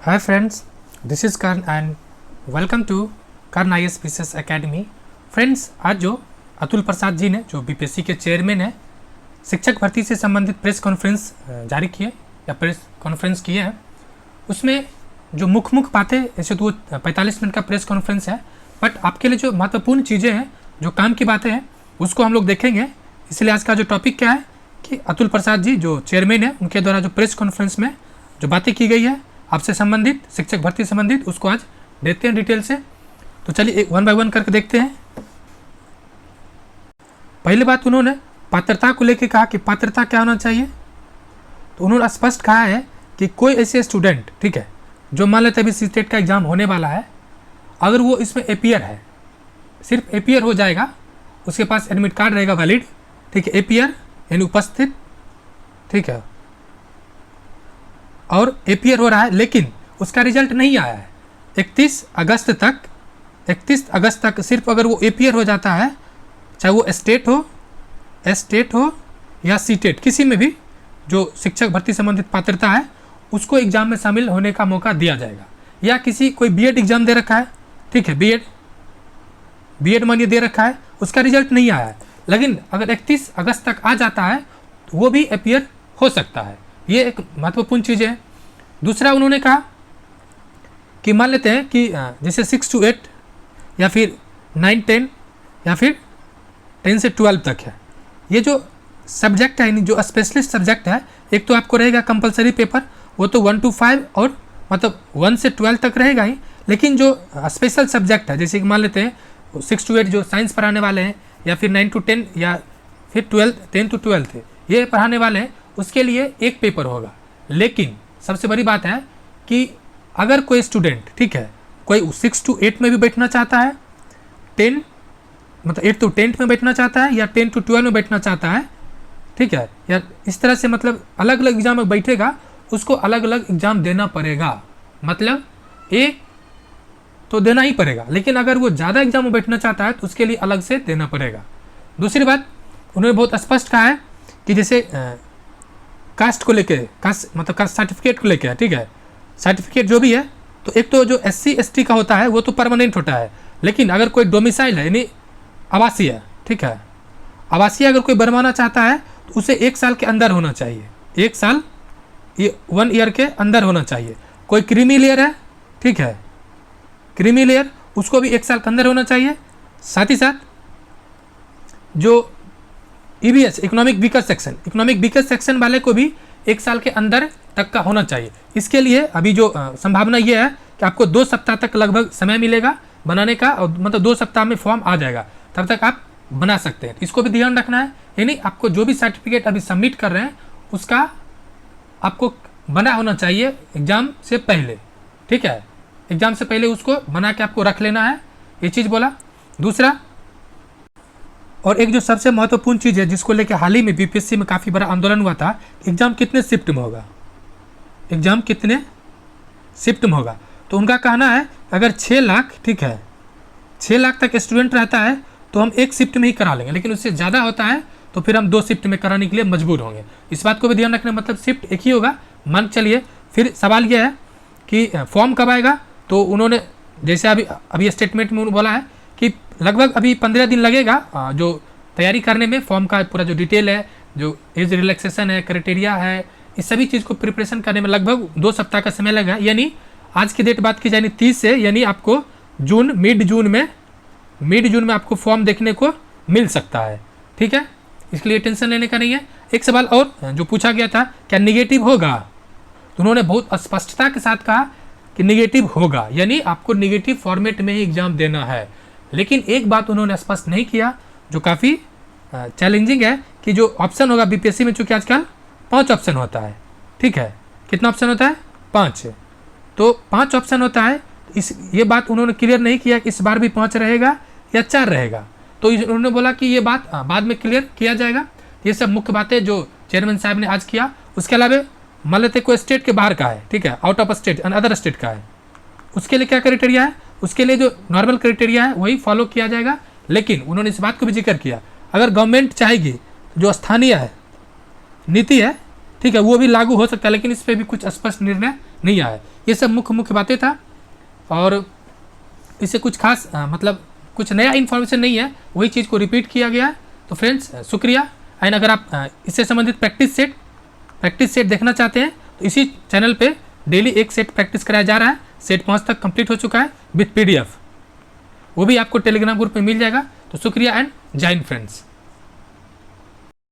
Hi friends, this is Karn and welcome to Karn IAS PCS Academy। Friends, आज जो अतुल प्रसाद जी ने जो BPSC के चेयरमैन हैं, शिक्षक भर्ती से संबंधित प्रेस कॉन्फ्रेंस जारी किए या प्रेस कॉन्फ्रेंस किए हैं, उसमें जो मुख्य बातें, ऐसे तो 45 मिनट का प्रेस कॉन्फ्रेंस है, बट आपके लिए जो महत्वपूर्ण चीज़ें हैं, जो काम की बातें हैं, उसको हम लोग देखेंगे। इसलिए आज का जो टॉपिक क्या है कि अतुल प्रसाद जी जो चेयरमैन है, उनके द्वारा जो प्रेस कॉन्फ्रेंस में जो बातें की गई है आपसे संबंधित, शिक्षक भर्ती संबंधित, उसको आज देखते हैं डिटेल से। तो चलिए वन बाय वन करके देखते हैं। पहली बात, उन्होंने पात्रता को लेकर कहा कि पात्रता क्या होना चाहिए। तो उन्होंने स्पष्ट कहा है कि कोई ऐसे स्टूडेंट, ठीक है, जो मान लेते अभी सीटेट का एग्जाम होने वाला है, अगर वो इसमें एपीयर है, सिर्फ एपीयर हो जाएगा, उसके पास एडमिट कार्ड रहेगा वैलिड, ठीक है, एपीयर यानी उपस्थित, ठीक है, और एपीयर हो रहा है लेकिन उसका रिजल्ट नहीं आया है 31 अगस्त तक सिर्फ अगर वो एपीयर हो जाता है, चाहे वो स्टेट हो या सीटेट, किसी में भी जो शिक्षक भर्ती संबंधित पात्रता है, उसको एग्जाम में शामिल होने का मौका दिया जाएगा। या किसी कोई बीएड एग्जाम दे रखा है, ठीक है, बीएड मानिए दे रखा है, उसका रिजल्ट नहीं आया है, लेकिन अगर 31 अगस्त तक आ जाता है तो वो भी एपीयर हो सकता है। ये एक महत्वपूर्ण चीज़ है। दूसरा, उन्होंने कहा कि मान लेते हैं कि जैसे 6 to 8 या फिर 9-10 या फिर 10 से 12 तक है, ये जो सब्जेक्ट है, जो स्पेशलिस्ट सब्जेक्ट है, एक तो आपको रहेगा कंपलसरी पेपर, वो तो 1 to 5 और मतलब 1 से 12 तक रहेगा ही, लेकिन जो स्पेशल सब्जेक्ट है, जैसे कि मान लेते हैं 6 to 8 जो साइंस पढ़ाने वाले हैं, या फिर 9 to 10 या फिर 10 to 12 ये पढ़ाने वाले हैं, उसके लिए एक पेपर होगा। लेकिन सबसे बड़ी बात है कि अगर कोई स्टूडेंट, ठीक है, कोई 6 to 8 में भी बैठना चाहता है, 10 मतलब 8 to 10 में बैठना चाहता है, या 10 to 12 में बैठना चाहता है, ठीक है, या इस तरह से मतलब अलग अलग एग्जाम में बैठेगा, उसको अलग अलग एग्जाम देना पड़ेगा। मतलब एक तो देना ही पड़ेगा, लेकिन अगर वो ज़्यादा एग्जाम में बैठना चाहता है तो उसके लिए अलग से देना पड़ेगा। दूसरी बात, उन्होंने बहुत स्पष्ट कहा है कि जैसे कास्ट को लेके, कास्ट सर्टिफिकेट को लेके, ठीक है, सर्टिफिकेट जो भी है, तो एक तो जो SC ST का होता है वो तो परमानेंट होता है, लेकिन अगर कोई डोमिसाइल है यानी आवासीय है, ठीक है, आवासीय अगर कोई बनवाना चाहता है तो उसे 1 साल के अंदर होना चाहिए, 1 साल, ये 1 ईयर के अंदर होना चाहिए। कोई क्रीमी लेयर है, ठीक है, क्रीमी लेयर, उसको भी 1 साल के अंदर होना चाहिए। साथ ही साथ जो EBS इकोनॉमिक वीकर सेक्शन वाले को भी 1 साल के अंदर तक का होना चाहिए। इसके लिए अभी जो संभावना ये है कि आपको 2 सप्ताह तक लगभग समय मिलेगा बनाने का, और मतलब 2 सप्ताह में फॉर्म आ जाएगा, तब तक आप बना सकते हैं। इसको भी ध्यान रखना है, यानी आपको जो भी सर्टिफिकेट अभी सबमिट कर रहे हैं उसका आपको बना होना चाहिए एग्ज़ाम से पहले, ठीक है, एग्ज़ाम से पहले उसको बना के आपको रख लेना है, ये चीज़ बोला। दूसरा, और एक जो सबसे महत्वपूर्ण चीज़ है जिसको लेकर हाल ही में बीपीएससी में काफ़ी बड़ा आंदोलन हुआ था, एग्ज़ाम कितने शिफ्ट में होगा, एग्ज़ाम कितने शिफ्ट में होगा। तो उनका कहना है अगर 6 लाख, ठीक है, 6 लाख तक स्टूडेंट रहता है तो हम 1 शिफ्ट में ही करा लेंगे, लेकिन उससे ज़्यादा होता है तो फिर हम 2 शिफ्ट में कराने के लिए मजबूर होंगे। इस बात को भी ध्यान रखना, मतलब शिफ्ट एक ही होगा, मान चलिए। फिर सवाल यह है कि फॉर्म कब आएगा। तो उन्होंने जैसे अभी स्टेटमेंट में बोला है कि लगभग अभी 15 दिन लगेगा जो तैयारी करने में, फॉर्म का पूरा जो डिटेल है, जो एज रिलैक्सेशन है, क्राइटेरिया है, इस सभी चीज़ को प्रिपरेशन करने में लगभग 2 सप्ताह का समय लगेगा। यानी आज की डेट बात की जाए 30 से, यानी आपको मिड जून में आपको फॉर्म देखने को मिल सकता है, ठीक है, इसलिए टेंशन लेने का नहीं है। एक सवाल और जो पूछा गया था, क्या निगेटिव होगा, तो उन्होंने बहुत स्पष्टता के साथ कहा कि निगेटिव होगा, यानी आपको निगेटिव फॉर्मेट में ही एग्जाम देना है। लेकिन एक बात उन्होंने स्पष्ट नहीं किया जो काफ़ी चैलेंजिंग है, कि जो ऑप्शन होगा बीपीएससी में, चूँकि आजकल 5 ऑप्शन होता है, ठीक है, कितना ऑप्शन होता है, 5, तो 5 ऑप्शन होता है। ये बात उन्होंने क्लियर नहीं किया कि इस बार भी 5 रहेगा या 4 रहेगा। तो उन्होंने बोला कि ये बात बाद में क्लियर किया जाएगा। ये सब मुख्य बातें जो चेयरमैन साहब ने आज किया। उसके अलावा मान लेते कोई स्टेट के बाहर का है, ठीक है, out of state and other state का है, उसके लिए क्या क्राइटेरिया है, उसके लिए जो नॉर्मल क्राइटेरिया है वही फॉलो किया जाएगा। लेकिन उन्होंने इस बात को भी जिक्र किया, अगर गवर्नमेंट चाहेगी जो स्थानीय है नीति है, ठीक है, वो भी लागू हो सकता है, लेकिन इस पर भी कुछ स्पष्ट निर्णय नहीं आया है। ये सब मुख्य मुख्य बातें था और इससे कुछ खास मतलब कुछ नया इन्फॉर्मेशन नहीं है, वही चीज़ को रिपीट किया गया है। तो फ्रेंड्स शुक्रिया। एंड अगर आप इससे संबंधित प्रैक्टिस सेट देखना चाहते हैं तो इसी चैनल पे डेली एक सेट प्रैक्टिस कराया जा रहा है। सेट 5 तक कंप्लीट हो चुका है विथ PDF, वो भी आपको टेलीग्राम ग्रुप में मिल जाएगा। तो शुक्रिया एंड जय हिंद फ्रेंड्स।